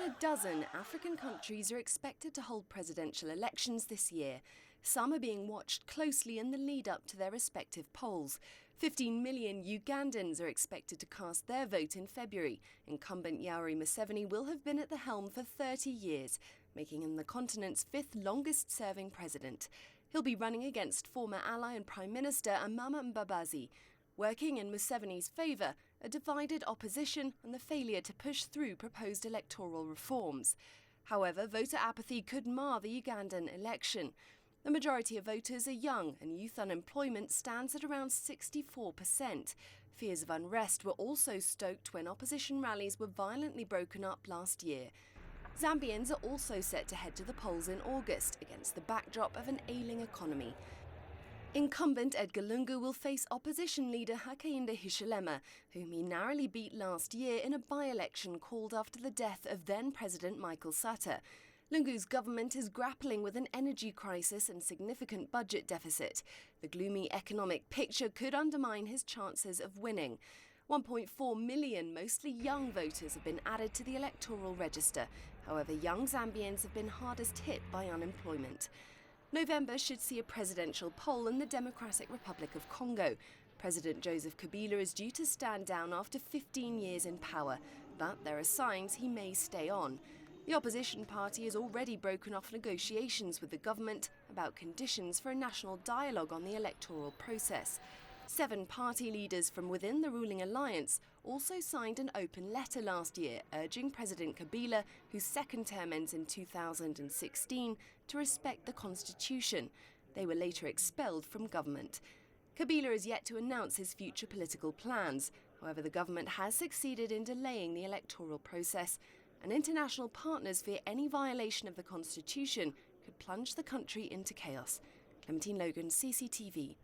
than a dozen African countries are expected to hold presidential elections this year. Some are being watched closely in the lead-up to their respective polls. 15 million Ugandans are expected to cast their vote in February. Incumbent Yoweri Museveni will have been at the helm for 30 years, making him the continent's fifth longest-serving president. He'll be running against former ally and Prime Minister Amama Mbabazi. Working in Museveni's favour, a divided opposition and the failure to push through proposed electoral reforms. However, voter apathy could mar the Ugandan election. The majority of voters are young and youth unemployment stands at around 64%. Fears of unrest were also stoked when opposition rallies were violently broken up last year. Zambians are also set to head to the polls in August against the backdrop of an ailing economy. Incumbent Edgar Lungu will face opposition leader Hakainde Hichilema, whom he narrowly beat last year in a by-election called after the death of then-President Michael Sata. Lungu's government is grappling with an energy crisis and significant budget deficit. The gloomy economic picture could undermine his chances of winning. 1.4 million mostly young voters have been added to the electoral register. However, young Zambians have been hardest hit by unemployment. November should see a presidential poll in the Democratic Republic of Congo. President Joseph Kabila is due to stand down after 15 years in power, but there are signs he may stay on. The opposition party has already broken off negotiations with the government about conditions for a national dialogue on the electoral process. 7 party leaders from within the ruling alliance also signed an open letter last year urging President Kabila, whose second term ends in 2016, to respect the constitution. They were later expelled from government. Kabila is yet to announce his future political plans. However, the government has succeeded in delaying the electoral process, and international partners fear any violation of the constitution could plunge the country into chaos. Clementine Logan, CCTV.